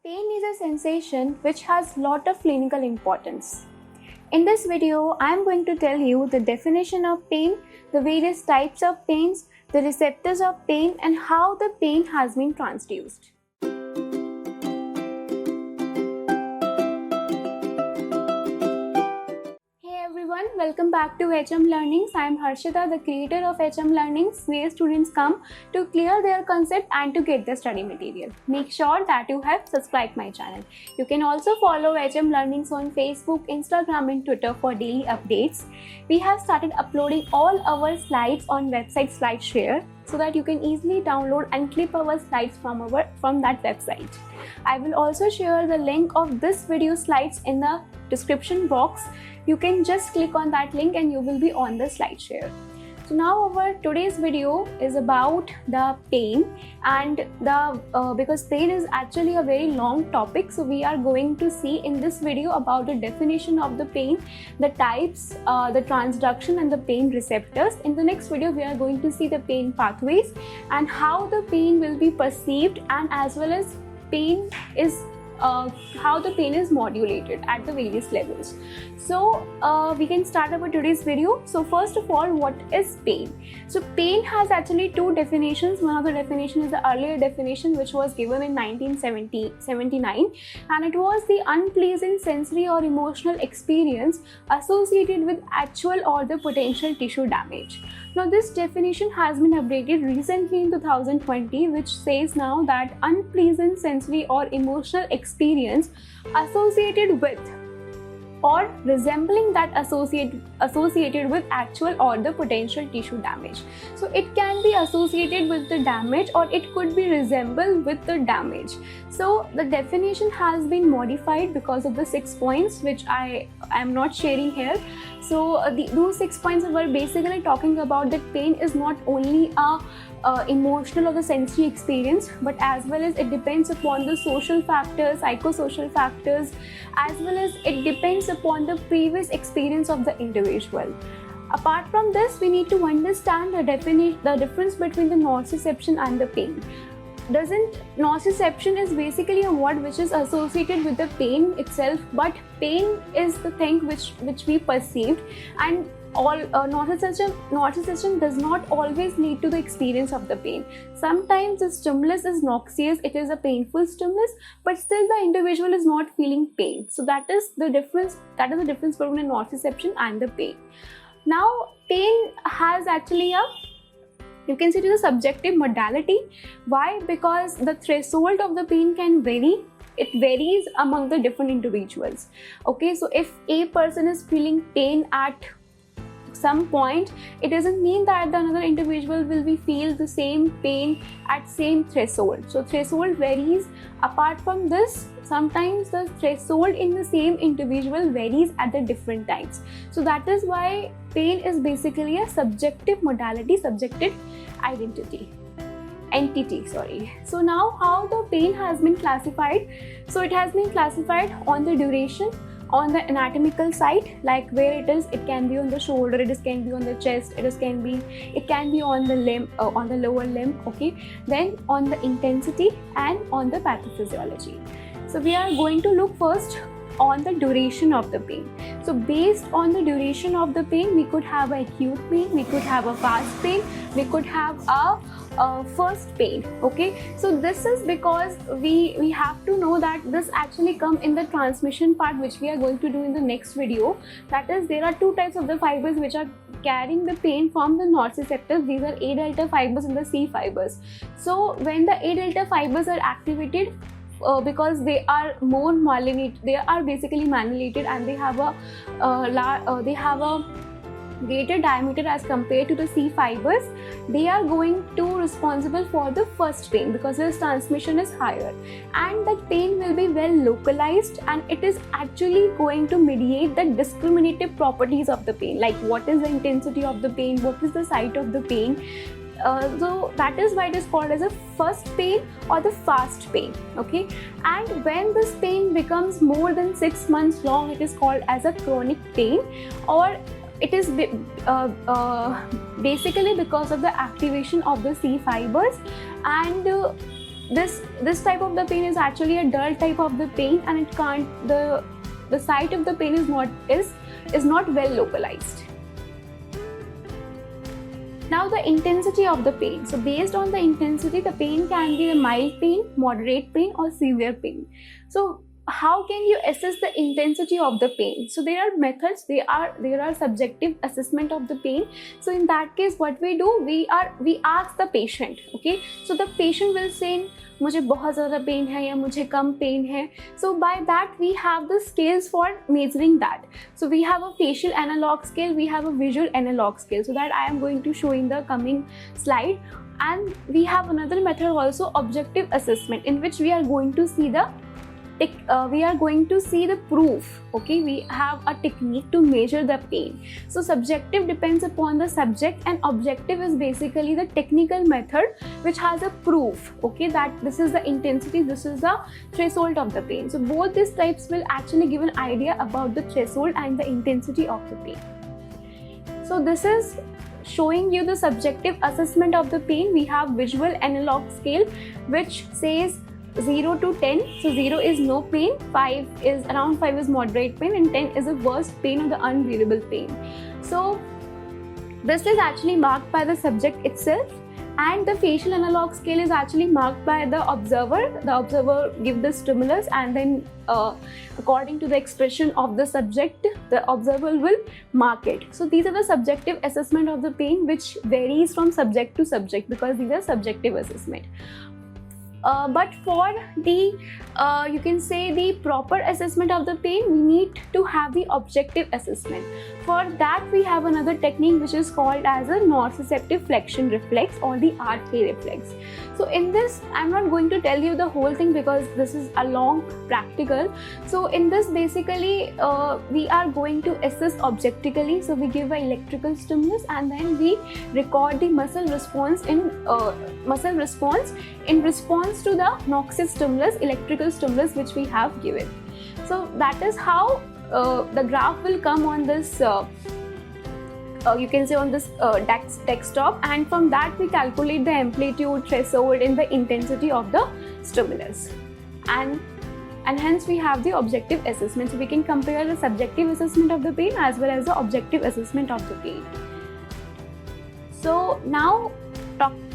Pain is a sensation which has lot of clinical importance. In this video, I am going to tell you the definition of pain, the various types of pains, the receptors of pain, and how the pain has been transduced. Everyone, welcome back to HM Learnings. I am Harshita, the creator of HM Learnings, where students come to clear their concept and to get the study material. Make sure that you have subscribed my channel. You can also follow HM Learnings on Facebook, Instagram and Twitter for daily updates. We have started uploading all our slides on website SlideShare so that you can easily download and clip our slides from that website. I will also share the link of this video slides in the description box. You can just click on that link and you will be on the SlideShare. So now our today's video is about the pain, and because pain is actually a very long topic, so we are going to see in this video about the definition of the pain, the types, the transduction and the pain receptors. In the next video we are going to see the pain pathways and how the pain will be perceived, and as well as pain is how the pain is modulated at the various levels. So we can start our today's video. So first of all, what is pain? So pain has actually two definitions. One of the definition is the earlier definition which was given in 1979, and it was the unpleasant sensory or emotional experience associated with actual or the potential tissue damage. Now this definition has been updated recently in 2020, which says now that unpleasant sensory or emotional experience associated with or resembling that associated with actual or the potential tissue damage. So it can be associated with the damage or it could be resembled with the damage. So the definition has been modified because of the 6 points which I am not sharing here. So those 6 points were basically talking about that pain is not only a emotional or the sensory experience, but as well as it depends upon the social factors, psychosocial factors, as well as it depends upon the previous experience of the individual. Apart from this, we need to understand the difference between the nociception and the pain. Nociception is basically a word which is associated with the pain itself, but pain is the thing which we perceived, and all nociception does not always lead to the experience of the pain. Sometimes the stimulus is noxious, it is a painful stimulus, but still the individual is not feeling pain. So that is the difference between a nociception and the pain. Now pain has actually you can say it is a subjective modality. Why? Because the threshold of the pain can vary. It varies among the different individuals. Okay, so if a person is feeling pain at some point, it doesn't mean that the another individual will be feel the same pain at same threshold. So threshold varies. Apart from this, sometimes the threshold in the same individual varies at the different times. So that is why pain is basically a subjective modality, subjective entity. So now how the pain has been classified? So it has been classified on the duration, on the anatomical side, like where it is. It can be on the shoulder, it can be on the chest, it can be on the limb, on the lower limb. Okay, then on the intensity and on the pathophysiology. So we are going to look first on the duration of the pain. So based on the duration of the pain, we could have an acute pain, we could have a fast pain, we could have a first pain. Okay, so this is because we have to know that this actually come in the transmission part, which we are going to do in the next video. That is, there are two types of the fibers which are carrying the pain from the nociceptors. These are A delta fibers and the C fibers. So when the A delta fibers are activated, because they are more myelinated, they are basically myelinated, and they have a greater diameter as compared to the C fibers, they are going to responsible for the first pain because its transmission is higher, and that pain will be well localized, and it is actually going to mediate the discriminative properties of the pain, like what is the intensity of the pain, what is the site of the pain. So that is why it is called as a first pain or the fast pain. Okay, and when this pain becomes more than 6 months long, it is called as a chronic pain, or it is basically because of the activation of the C fibers, and this type of the pain is actually a dull type of the pain, and it can't, the site of the pain is not well localized. Now the intensity of the pain. So based on the intensity, the pain can be a mild pain, moderate pain, or severe pain. So how can you assess the intensity of the pain? So there are methods, there are subjective assessment of the pain. So in that case, what we do, we ask the patient, okay? So the patient will say मुझे बहुत ज़्यादा pen है या मुझे कम pen है. So by that we have the scales for measuring that. So we have a facial analog scale, we have a visual analog scale, so that I am going to show in the coming slide. And we have another method also, objective assessment, in which we are going to see the proof, okay? We have a technique to measure the pain. So subjective depends upon the subject, and objective is basically the technical method which has a proof, okay, that this is the intensity, this is the threshold of the pain. So both these types will actually give an idea about the threshold and the intensity of the pain. So this is showing you the subjective assessment of the pain. We have visual analog scale, which says 0 to 10. So 0 is no pain, 5 is moderate pain, and 10 is the worst pain or the unbearable pain. So this is actually marked by the subject itself, and the facial analog scale is actually marked by the observer. The observer gives the stimulus, and then according to the expression of the subject, the observer will mark it. So these are the subjective assessment of the pain, which varies from subject to subject because these are subjective assessment. But for the you can say the proper assessment of the pain, we need to have the objective assessment. For that we have another technique which is called as a nociceptive flexion reflex or the RK reflex. So in this, I'm not going to tell you the whole thing because this is a long practical. So in this basically we are going to assess objectively. So we give an electrical stimulus and then we record the muscle response in response to the noxious stimulus, electrical stimulus which we have given. So that is how the graph will come on this you can say on this desktop, and from that we calculate the amplitude, threshold and the intensity of the stimulus, and hence we have the objective assessment. So we can compare the subjective assessment of the pain as well as the objective assessment of the pain. So now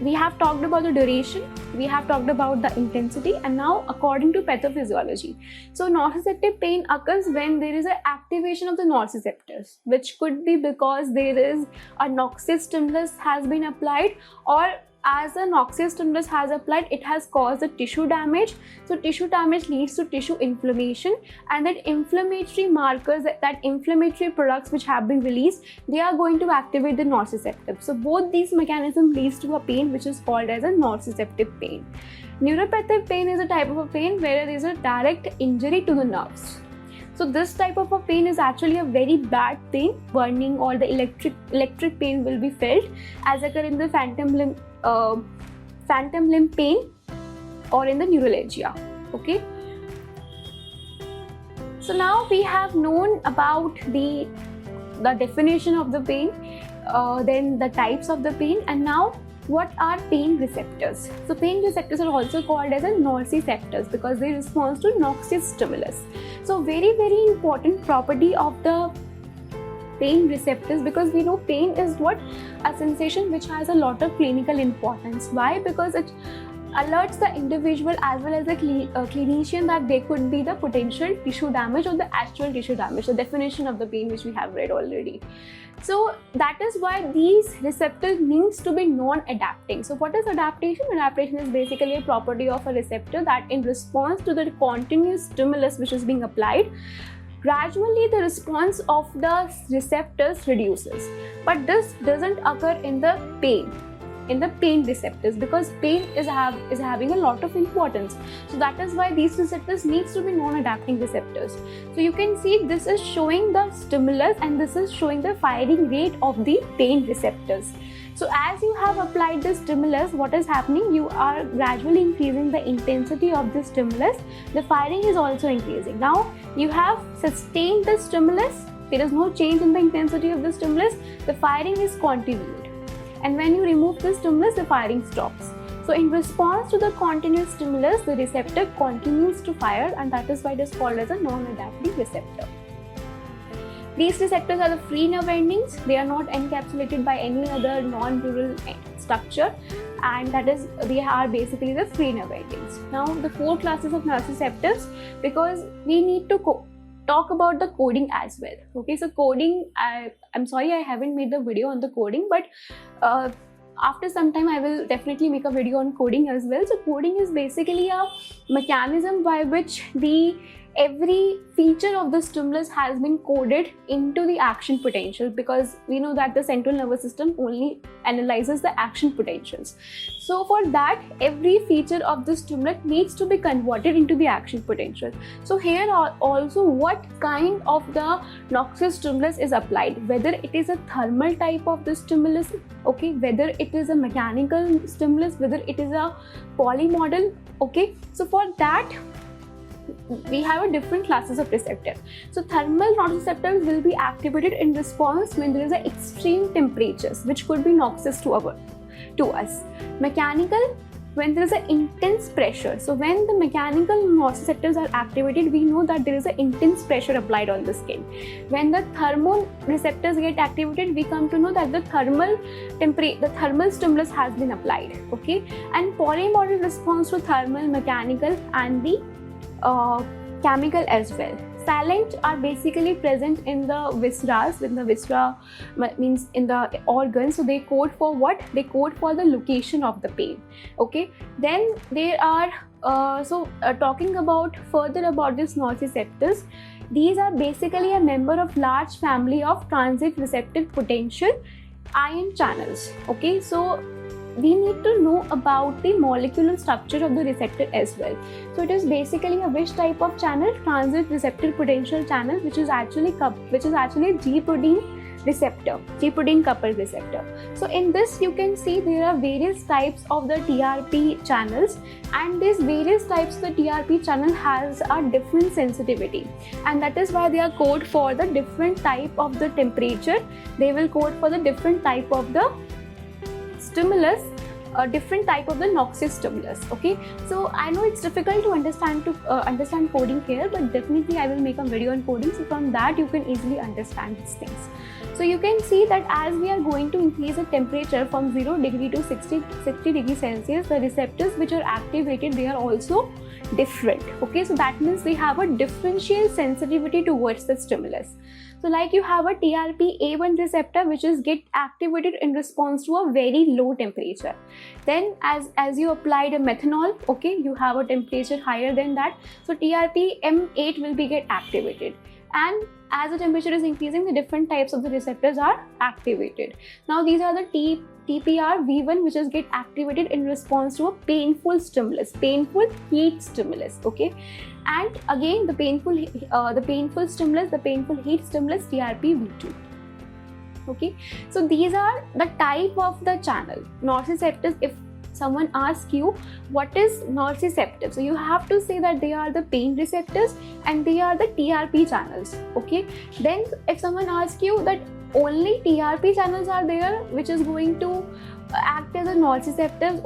we have talked about the duration, we have talked about the intensity, and now according to pathophysiology. So nociceptive pain occurs when there is an activation of the nociceptors, which could be because there is a noxious stimulus has been applied, or as a noxious stimulus has applied, it has caused the tissue damage. So tissue damage leads to tissue inflammation, and that inflammatory markers, that inflammatory products which have been released, they are going to activate the nociceptive. So both these mechanisms leads to a pain which is called as a nociceptive pain. Neuropathic pain is a type of a pain where there is a direct injury to the nerves. So this type of a pain is actually a very bad pain. Burning or the electric pain will be felt, as occur in the phantom limb pain or in the neuralgia. Okay. So now we have known about the definition of the pain, then the types of the pain, and now what are pain receptors? So pain receptors are also called as a nociceptors because they respond to noxious stimulus. So very important property of the pain receptors, because we know pain is a sensation which has a lot of clinical importance. Why? Because it alerts the individual as well as the clinician that there could be the potential tissue damage or the actual tissue damage, the definition of the pain which we have read already. So that is why these receptors needs to be non-adapting. So what is adaptation? Adaptation is basically a property of a receptor that in response to the continuous stimulus which is being applied, gradually the response of the receptors reduces. But this doesn't occur in the pain receptors, because pain is having a lot of importance. So that is why these receptors needs to be non-adapting receptors. So you can see this is showing the stimulus and this is showing the firing rate of the pain receptors. So as you have applied the stimulus, what is happening? You are gradually increasing the intensity of the stimulus. The firing is also increasing. Now you have sustained the stimulus. There is no change in the intensity of the stimulus. The firing is continued. And when you remove the stimulus, the firing stops. So in response to the continuous stimulus, the receptor continues to fire, and that is why it is called as a non-adaptive receptor. These receptors are the free nerve endings. They are not encapsulated by any other non-neural structure, and that is, they are basically the free nerve endings. Now the 4 classes of nociceptors, because we need to talk about the coding as well. Okay, so coding, I'm sorry I haven't made the video on the coding, but after some time I will definitely make a video on coding as well. So coding is basically a mechanism by which every feature of the stimulus has been coded into the action potential, because we know that the central nervous system only analyzes the action potentials. So for that, every feature of the stimulus needs to be converted into the action potential. So here are also what kind of the noxious stimulus is applied, whether it is a thermal type of the stimulus, okay, whether it is a mechanical stimulus, whether it is a polymodal, okay. So for that, we have a different classes of receptor. So thermal nociceptors will be activated in response when there is a extreme temperatures, which could be noxious to us. Mechanical, when there is an intense pressure. So when the mechanical nociceptors are activated, we know that there is an intense pressure applied on the skin. When the thermoreceptors get activated, we come to know that the thermal stimulus has been applied, okay. And polymodal response to thermal, mechanical, and the chemical as well. Silent are basically present in the visceras. When the viscera means in the organs, so they code for what? They code for the location of the pain, okay. Then there are talking about further about these nociceptors. These are basically a member of large family of transit receptive potential ion channels, okay. So we need to know about the molecular structure of the receptor as well. So it is basically a which type of channel? Transit receptor potential channel, which is actually a G-protein receptor, G-protein coupled receptor. So in this you can see there are various types of the TRP channels, and these various types of the TRP channel has a different sensitivity, and that is why they are code for the different type of the temperature. They will code for the different type of the stimulus, a different type of the noxious stimulus, okay. So I know it's difficult to understand coding here, but definitely I will make a video on coding, so from that you can easily understand these things. So you can see that as we are going to increase the temperature from 0 degree to 60 degrees Celsius, the receptors which are activated, they are also different, okay. So that means they have a differential sensitivity towards the stimulus. So like you have a TRP-A1 receptor which is get activated in response to a very low temperature. Then as you applied a methanol, okay, you have a temperature higher than that. So TRP-M8 will be get activated, and as the temperature is increasing, the different types of the receptors are activated. Now these are the TPR-V1 which is get activated in response to a painful stimulus, painful heat stimulus, okay. And again the painful stimulus, the painful heat stimulus, TRP-V2, okay. So these are the type of the channel nociceptors. If someone asks you what is nociceptive, so you have to say that they are the pain receptors and they are the TRP channels, okay. Then if someone asks you that only TRP channels are there which is going to act as a nociceptives,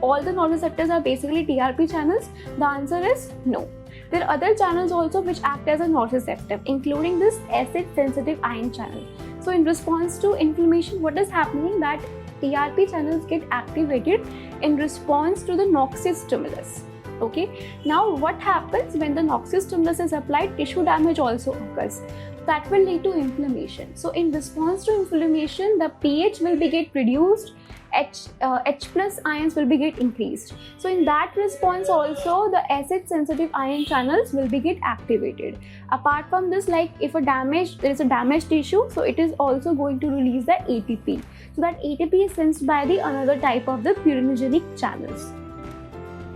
all the nociceptors are basically TRP channels, the answer is no. There are other channels also which act as a nociceptive, including this acid sensitive ion channel. So in response to inflammation, what is happening, that TRP channels get activated in response to the noxious stimulus, okay. Now what happens when the noxious stimulus is applied? Tissue damage also occurs. That will lead to inflammation. So in response to inflammation, the pH will be get reduced, H plus ions will be get increased. So in that response also, the acid sensitive ion channels will be get activated. Apart from this, like if there is a damaged tissue, so it is also going to release the ATP. So that ATP is sensed by the another type of the purinogenic channels,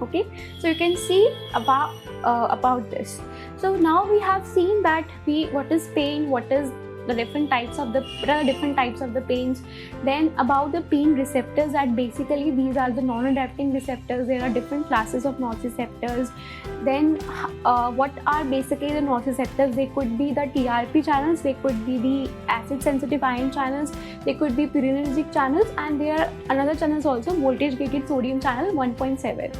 okay. So you can see about this. So now we have seen that what is pain, what is the different types of the pains. Then about the pain receptors, that basically these are the non-adapting receptors. There are different classes of nociceptors. Then what are basically the nociceptors? They could be the TRP channels, they could be the acid sensitive ion channels, they could be purinergic channels, and there are another channels also, voltage gated sodium channel 1.7.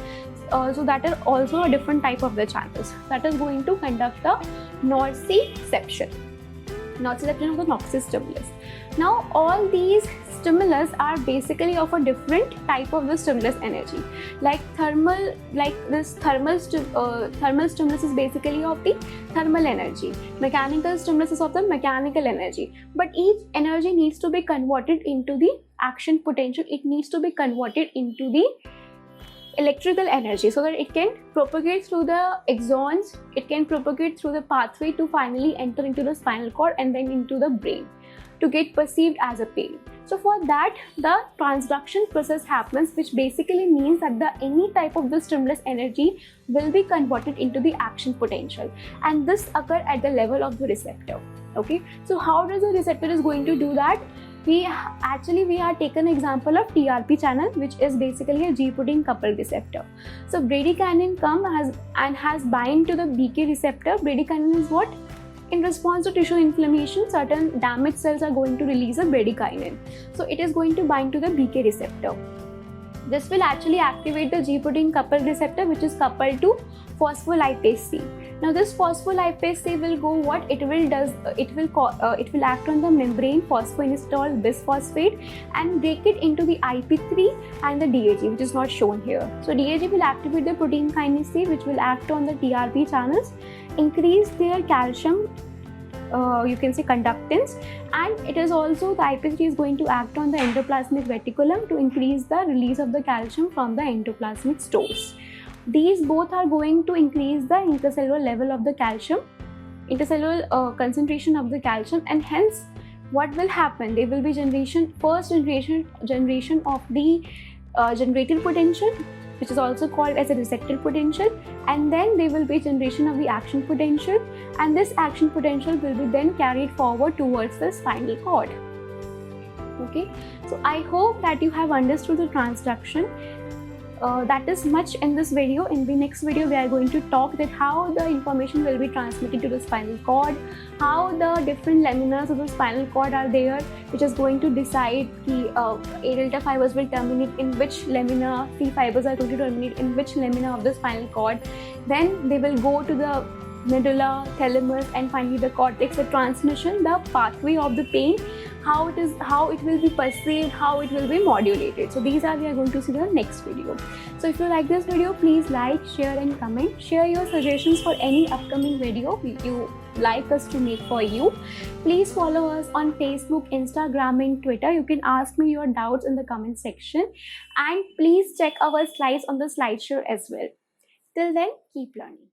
So that is also a different type of the channels that is going to conduct the nociception of the Knox's stimulus. Now all these stimulus are basically of a different type of the stimulus energy. Like thermal stimulus is basically of the thermal energy. Mechanical stimulus is of the mechanical energy. But each energy needs to be converted into the action potential. It needs to be converted into the electrical energy so that it can propagate through the axons, it can propagate through the pathway to finally enter into the spinal cord and then into the brain to get perceived as a pain. So for that, the transduction process happens, which basically means that any type of the stimulus energy will be converted into the action potential, and this occur at the level of the receptor. Okay, so how does the receptor is going to do that? We are taken example of TRP channel, which is basically a G-protein coupled receptor. So bradykinin has bind to the BK receptor. Bradykinin is what? In response to tissue inflammation, certain damaged cells are going to release a bradykinin. So it is going to bind to the BK receptor. This will actually activate the G-protein coupled receptor, which is coupled to phospholipase C. Now this phospholipase C will go what? It will act on the membrane phosphoinositol bisphosphate and break it into the IP3 and the DAG, which is not shown here. So DAG will activate the protein kinase C, which will act on the TRP channels, increase their calcium you can say conductance, and it is also the IP3 is going to act on the endoplasmic reticulum to increase the release of the calcium from the endoplasmic stores. These both are going to increase the intercellular level of the calcium, intercellular concentration of the calcium, and hence what will happen? There will be first generation of the generated potential, which is also called as a receptor potential, and then there will be generation of the action potential, and this action potential will be then carried forward towards the spinal cord. Okay, so I hope that you have understood the transduction. That is much in this video. In the next video, we are going to talk that how the information will be transmitted to the spinal cord, how the different laminas of the spinal cord are there, which is going to decide A delta fibers will terminate in which lamina, C fibers are going to terminate in which lamina of the spinal cord. Then they will go to the medulla, thalamus, and finally the cortex. The transmission, the pathway of the pain, how it will be perceived, how it will be modulated. So we are going to see the next video. So if you like this video, please like, share and comment. Share your suggestions for any upcoming video you like us to make for you. Please follow us on Facebook, Instagram and Twitter. You can ask me your doubts in the comment section, and please check our slides on the slideshow as well. Till then, keep learning.